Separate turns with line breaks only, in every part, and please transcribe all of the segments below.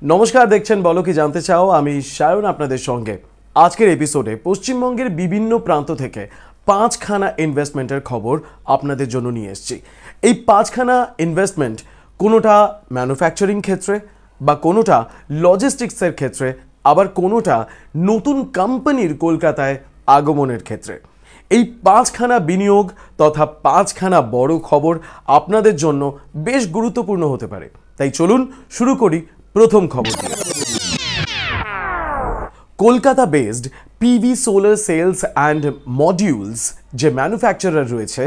নমস্কার, দেখছেন বলো কি জানতে চাও। আমি সায়ন আপনাদের সঙ্গে। আজকের এপিসোডে পশ্চিমবঙ্গের বিভিন্ন প্রান্ত থেকে 5খানা ইনভেস্টমেন্টের খবর আপনাদের জন্য নিয়ে এসেছি। এই 5খানা ইনভেস্টমেন্ট কোনোটা ম্যানুফ্যাকচারিং ক্ষেত্রে, বা কোনোটা লজিস্টিক্সের ক্ষেত্রে, আবার কোনোটা নতুন কোম্পানির কলকাতায় আগমনের ক্ষেত্রে। এই 5খানা বিনিয়োগ তথা 5খানা বড় খবর আপনাদের জন্য বেশ গুরুত্বপূর্ণ হতে পারে। তাই চলুন শুরু করি প্রথম খবর দিয়ে। Kolkata based PV solar cells and modules যে ম্যানুফ্যাকচারার রয়েছে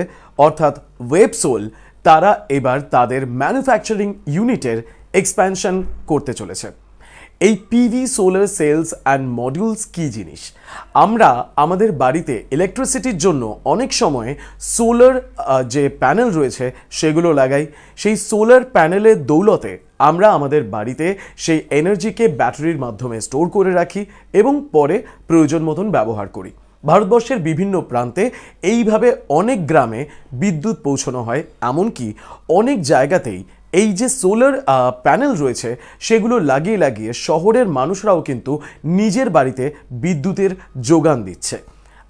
অর্থাৎ ওয়েবসোল, তারা এবার তাদের ম্যানুফ্যাকচারিং ইউনিটের এক্সপ্যানশন করতে চলেছে। এই PV solar cells and modules কী জিনিস? আমরা আমাদের বাড়িতে ইলেকট্রিসিটির জন্য অনেক সময় সোলার যে প্যানেল রয়েছে সেগুলো লাগাই। সেই সোলার প্যানেলের দৌলতে আমরা আমাদের বাড়িতে সেই এনার্জিকে ব্যাটারির মাধ্যমে স্টোর করে রাখি এবং পরে প্রয়োজন মতন ব্যবহার করি। ভারতবর্ষের বিভিন্ন প্রান্তে এইভাবে অনেক গ্রামে বিদ্যুৎ পৌঁছানো হয়, এমনকি অনেক জায়গাতেই এই যে সোলার প্যানেল রয়েছে সেগুলো লাগিয়ে লাগিয়ে শহরের মানুষরাও কিন্তু নিজের বাড়িতে বিদ্যুতের যোগান দিচ্ছে।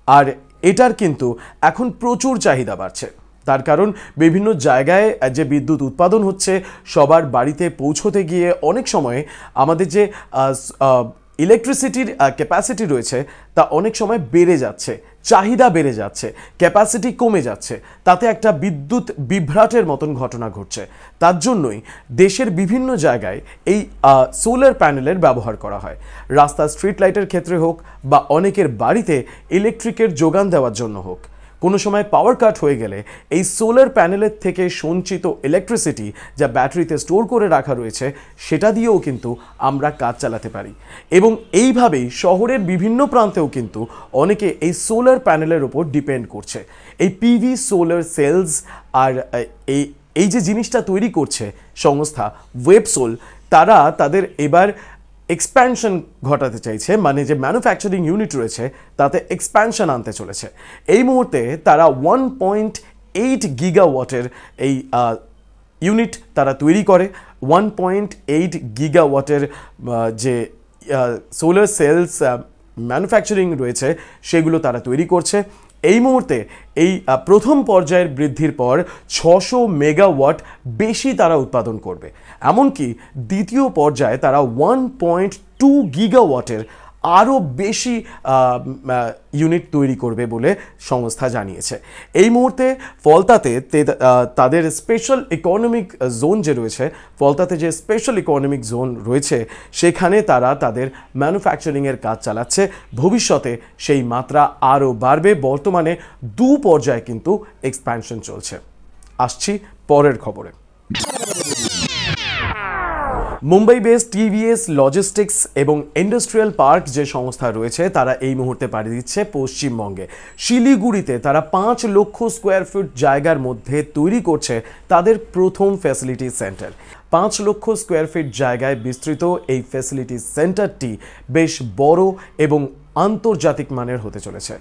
আর এটার কিন্তু এখন প্রচুর চাহিদা বাড়ছে। তার কারণ বিভিন্ন জায়গায় যে বিদ্যুৎ উৎপাদন হচ্ছে সবার বাড়িতে পৌঁছতে গিয়ে অনেক সময় আমাদের যে ইলেকট্রিসিটির ক্যাপাসিটি রয়েছে তা অনেক সময় বেড়ে যাচ্ছে, চাহিদা বেড়ে যাচ্ছে, ক্যাপাসিটি কমে যাচ্ছে, তাতে একটা বিদ্যুৎ বিভ্রাটের মতন ঘটনা ঘটছে। তার জন্যই দেশের বিভিন্ন জায়গায় এই সোলার প্যানেলের ব্যবহার করা হয়। রাস্তা স্ট্রিট লাইটের ক্ষেত্রে হোক বা অনেকের বাড়িতে ইলেকট্রিকের যোগান দেওয়ার জন্য হোক, কোনো সময় পাওয়ার কাট হয়ে গেলে এই সোলার প্যানেলের থেকে সঞ্চিত ইলেকট্রিসিটি যা ব্যাটারিতে স্টোর করে রাখা রয়েছে সেটা দিয়েও কিন্তু আমরা কাজ চালাতে পারি। এবং এইভাবেই শহরের বিভিন্ন প্রান্তেও কিন্তু অনেকে এই সোলার প্যানেলের ওপর ডিপেন্ড করছে। এই পিভি সোলার সেলস আর এই যে জিনিসটা তৈরি করছে সংস্থা ওয়েবসোল, তারা তাদের এবার এক্সপ্যানশন ঘটাতে চাইছে, মানে যে ম্যানুফ্যাকচারিং ইউনিট রয়েছে তাতে এক্সপ্যানশন আনতে চলেছে। এই মুহূর্তে তারা 1.8 গিগাওয়াটের এই ইউনিট তারা তৈরি করে। 1.8 গিগাওয়াটের যে সোলার সেলস ম্যানুফ্যাকচারিং রয়েছে সেগুলো তারা তৈরি করছে। এই মুহূর্তে এই প্রথম পর্যায়ের বৃদ্ধির পর 600 মেগাওয়াট বেশি তারা উৎপাদন করবে। এমনকি দ্বিতীয় পর্যায়ে তারা 1.2 গিগাওয়াটের আরও বেশি ইউনিট তৈরি করবে বলে সংস্থা জানিয়েছে। এই মুহূর্তে ফলতাতে তাদের স্পেশাল ইকোনমিক জোন যে রয়েছে, ফলতাতে যে স্পেশাল ইকোনমিক জোন রয়েছে সেখানে তারা তাদের ম্যানুফ্যাকচারিংয়ের কাজ চালাচ্ছে। ভবিষ্যতে সেই মাত্রা আরও বাড়বে। বর্তমানে 2 পর্যায়ে কিন্তু এক্সপ্যানশন চলছে। আসছি পরের খবরে। মুম্বাই বেসড টিভিএস লজিস্টিক্স এবং ইন্ডাস্ট্রিয়াল পার্ক যে সংস্থা রয়েছে তারা এই মুহূর্তে পাড়ি দিচ্ছে পশ্চিমবঙ্গে। শিলিগুড়িতে তারা 5 লক্ষ স্কোয়ার ফুট জায়গার মধ্যে তৈরি করছে তাদের প্রথম ফ্যাসিলিটি সেন্টার। 5 লক্ষ স্কোয়ার ফিট জায়গায় বিস্তৃত এই ফ্যাসিলিটি সেন্টারটি বেশ বড় এবং আন্তর্জাতিক মানের হতে চলেছে।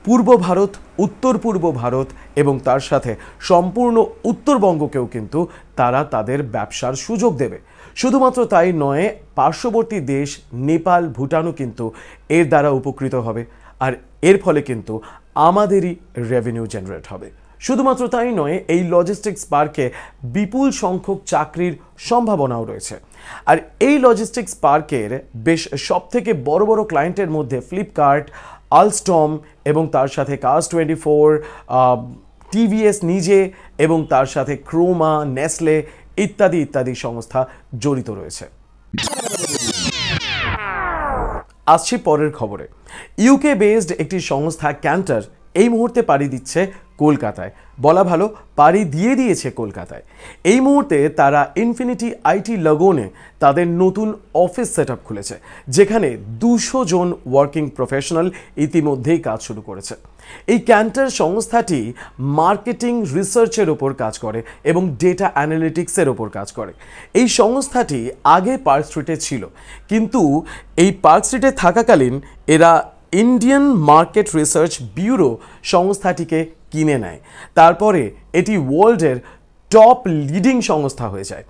পূর্ব ভারত, উত্তর পূর্ব ভারত এবং তার সাথে সম্পূর্ণ উত্তরবঙ্গকেও কিন্তু তারা তাদের ব্যবসার সুযোগ দেবে। শুধুমাত্র তাই নয়, পার্শ্ববর্তী দেশ নেপাল, ভুটানও কিন্তু এর দ্বারা উপকৃত হবে। আর এর ফলে কিন্তু আমাদেরই রেভিনিউ জেনারেট হবে। শুধুমাত্র তাই নয়, এই লজিস্টিক্স পার্কে বিপুল সংখ্যক চাকরির সম্ভাবনাও রয়েছে। আর এই লজিস্টিক্স পার্কের বেশ সবথেকে বড় বড় ক্লায়েন্টের মধ্যে ফ্লিপকার্ট, আলস্টম এবং তার সাথে Cars24, টিভিএস নিজে এবং তার সাথে ক্রোমা, নেসলে ইত্যাদি ইত্যাদি সংস্থা জড়িত রয়েছে। আসছি পরের খবরে। ইউকে বেসড একটি সংস্থা ক্যান্টার এই মুহূর্তে পাড়ি দিচ্ছে কলকাতায়। বলা ভালো, পাড়ি দিয়ে দিয়েছে কলকাতায়। এই মুহূর্তে তারা ইনফিনিটি আইটি লগনে তাদের নতুন অফিস সেট আপ খুলেছে, যেখানে 200 জন ওয়ার্কিং প্রফেশনাল ইতিমধ্যেই কাজ শুরু করেছে। এই ক্যান্টার সংস্থাটি মার্কেটিং রিসার্চের ওপর কাজ করে এবং ডেটা অ্যানালিটিক্সের ওপর কাজ করে। এই সংস্থাটি আগে পার্ক স্ট্রিটে ছিল, কিন্তু এই পার্ক স্ট্রিটে থাকাকালীন এরা ইন্ডিয়ান মার্কেট রিসার্চ ব্যুরো সংস্থাটিকে কিনে নেয়। তারপরে এটি ওয়ার্ল্ডের টপ লিডিং সংস্থা হয়ে যায়।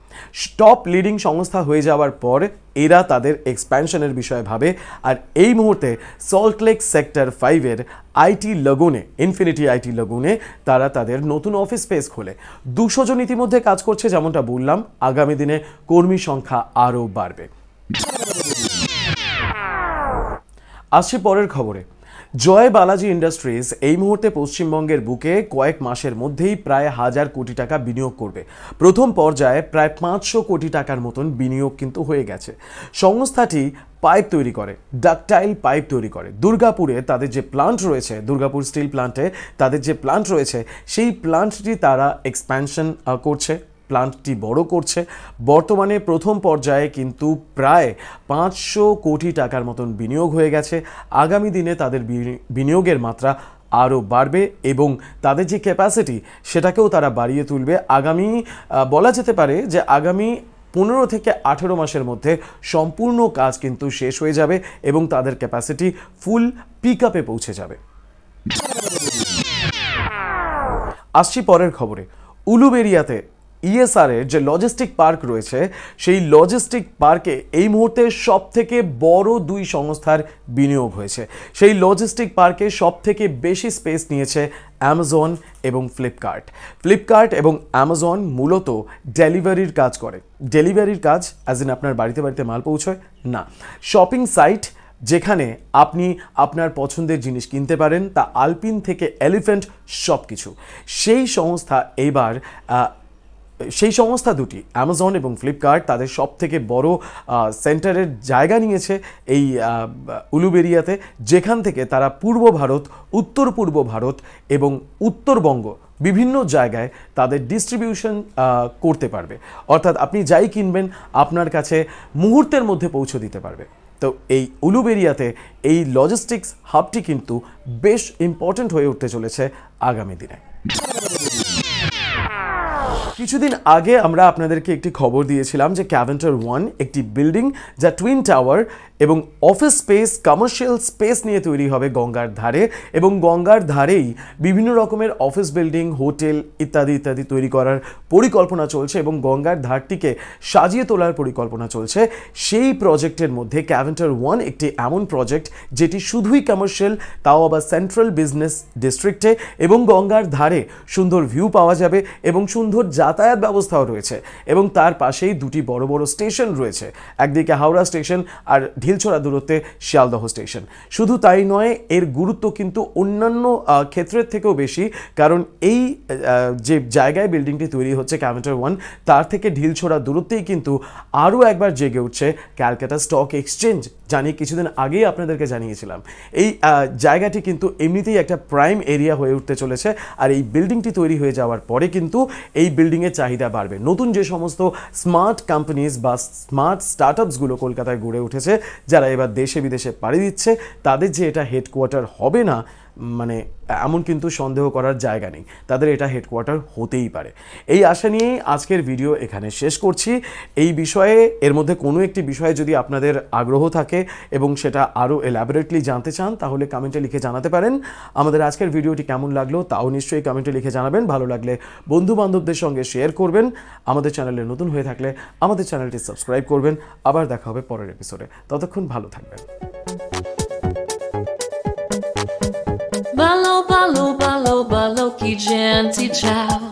টপ লিডিং সংস্থা হয়ে যাওয়ার পর এরা তাদের এক্সপ্যানশনের বিষয়ে ভাবে, আর এই মুহূর্তে সল্টলেক সেক্টর 5-এর আইটি লগনে, ইনফিনিটি আইটি লগনে তারা তাদের নতুন অফিস স্পেস খোলে। 200 জন ইতিমধ্যে কাজ করছে, যেমনটা বললাম আগামী দিনে কর্মী সংখ্যা আরও বাড়বে। আসছি পরের খবরে। জয় বালাজি ইন্ডাস্ট্রিজ এই মুহূর্তে পশ্চিমবঙ্গের বুকে কয়েক মাসের মধ্যেই প্রায় 1000 কোটি টাকা বিনিয়োগ করবে। প্রথম পর্যায়ে প্রায় 500 কোটি টাকার মতন বিনিয়োগ কিন্তু হয়ে গেছে। সংস্থাটি পাইপ তৈরি করে, ডাকটাইল পাইপ তৈরি করে। দুর্গাপুরে তাদের যে প্লান্ট রয়েছে, দুর্গাপুর স্টিল প্লান্টে তাদের যে প্লান্ট রয়েছে, সেই প্লান্টটি তারা এক্সপ্যানশন করছে, প্লান্টটি বড় করছে। বর্তমানে প্রথম পর্যায়ে কিন্তু প্রায় 500 কোটি টাকার মতন বিনিয়োগ হয়ে গেছে। আগামী দিনে তাদের বিনিয়োগের মাত্রা আরও বাড়বে এবং তাদের যে ক্যাপাসিটি সেটাকেও তারা বাড়িয়ে তুলবে। আগামী বলা যেতে পারে যে আগামী 15 থেকে 18 মাসের মধ্যে সম্পূর্ণ কাজ কিন্তু শেষ হয়ে যাবে এবং তাদের ক্যাপাসিটি ফুল পিক আপে পৌঁছে যাবে। আসছি পরের খবরে। উলুবেড়িয়াতে ইএসআর এর যে লজিস্টিক পার্ক রয়েছে, সেই লজিস্টিক পার্কে এই মুহূর্তে সব থেকে বড় 2 সংস্থার বিনিয়োগ হয়েছে। সেই লজিস্টিক পার্কে সব থেকে বেশি স্পেস নিয়েছে অ্যামাজন এবং ফ্লিপকার্ট। ফ্লিপকার্ট এবং অ্যামাজন মূলত ডেলিভারির কাজ করে। ডেলিভারির কাজ অ্যাজ ইন আপনার বাড়িতে বাড়িতে মাল পৌঁছয় না, শপিং সাইট যেখানে আপনি আপনার পছন্দের জিনিস কিনতে পারেন, তা আলপিন থেকে এলিফ্যান্ট সব কিছু। সেই সংস্থা দুটি অ্যামাজন এবং ফ্লিপকার্ট তাদের সব থেকে বড় সেন্টারের জায়গা নিয়েছে এই উলুবেড়িয়াতে, যেখান থেকে তারা পূর্ব ভারত, উত্তর পূর্ব ভারত এবং উত্তরবঙ্গ বিভিন্ন জায়গায় তাদের ডিস্ট্রিবিউশন করতে পারবে। অর্থাৎ আপনি যাই কিনবেন আপনার কাছে মুহূর্তের মধ্যে পৌঁছে দিতে পারবে। তো এই উলুবেড়িয়াতে এই লজিস্টিক্স হাবটি কিন্তু বেশ ইম্পর্ট্যান্ট হয়ে উঠতে চলেছে আগামী দিনে। কিছুদিন আগে আমরা আপনাদেরকে একটি খবর দিয়েছিলাম যে ক্যাভেন্টার 1 একটি বিল্ডিং যা টুইন টাওয়ার এবং অফিস স্পেস, কমার্শিয়াল স্পেস নিয়ে তৈরি হবে গঙ্গার ধারে, এবং গঙ্গার ধারেই বিভিন্ন রকমের অফিস বিল্ডিং, হোটেল ইত্যাদি ইত্যাদি তৈরি করার পরিকল্পনা চলছে এবং গঙ্গার ধারটিকে সাজিয়ে তোলার পরিকল্পনা চলছে। সেই প্রজেক্টের মধ্যে ক্যাভেন্টার 1 একটি এমন প্রজেক্ট যেটি শুধুই কমার্শিয়াল, তাও আবার সেন্ট্রাল বিজনেস ডিস্ট্রিক্টে, এবং গঙ্গার ধারে সুন্দর ভিউ পাওয়া যাবে এবং সুন্দর যাতায়াত ব্যবস্থাও রয়েছে, এবং তার পাশেই 2টি বড় বড় স্টেশন রয়েছে, একদিকে হাওড়া স্টেশন আর ঢিলছড়া দূরত্বে শিয়ালদহ স্টেশন। শুধু তাই নয়, এর গুরুত্ব কিন্তু অন্যান্য ক্ষেত্রের থেকেও বেশি, কারণ এই যে জায়গায় বিল্ডিংটি তৈরি হচ্ছে ক্যাভেন্টার 1, তার থেকে ঢিলছড়া দূরত্বেই কিন্তু আরও একবার জেগে উঠছে ক্যালকাটা স্টক এক্সচেঞ্জ, জানি কিছুদিন আগেই আপনাদেরকে জানিয়েছিলাম। এই জায়গাটি কিন্তু এমনিতেই একটা প্রাইম এরিয়া হয়ে উঠতে চলেছে, আর এই বিল্ডিংটি তৈরি হয়ে যাওয়ার পরে কিন্তু এই বিল্ডিংয়ের চাহিদা বাড়বে। নতুন যে সমস্ত স্মার্ট কোম্পানিজ বা স্মার্ট স্টার্টআপসগুলো কলকাতায় গড়ে উঠেছে, যারা এবার দেশে বিদেশে পাড়ি দিচ্ছে, তাদের যে এটা হেডকোয়ার্টার হবে না মানে এমন কিন্তু সন্দেহ করার জায়গা নেই, তাদের এটা হেডকোয়ার্টার হতেই পারে। এই আশা নিয়েই আজকের ভিডিও এখানে শেষ করছি। এই বিষয়ে, এর মধ্যে কোনো একটি বিষয়ে যদি আপনাদের আগ্রহ থাকে এবং সেটা আরও এলাবোরেটলি জানতে চান, তাহলে কমেন্টে লিখে জানাতে পারেন। আমাদের আজকের ভিডিওটি কেমন লাগলো তাও নিশ্চয়ই কমেন্টে লিখে জানাবেন। ভালো লাগলে বন্ধু বান্ধবদের সঙ্গে শেয়ার করবেন। আমাদের চ্যানেলে নতুন হয়ে থাকলে আমাদের চ্যানেলটি সাবস্ক্রাইব করবেন। আবার দেখা হবে পরের এপিসোডে, ততক্ষণ ভালো থাকবেন।
Ballo, ballo, ballo, ballo, que gente, tchau.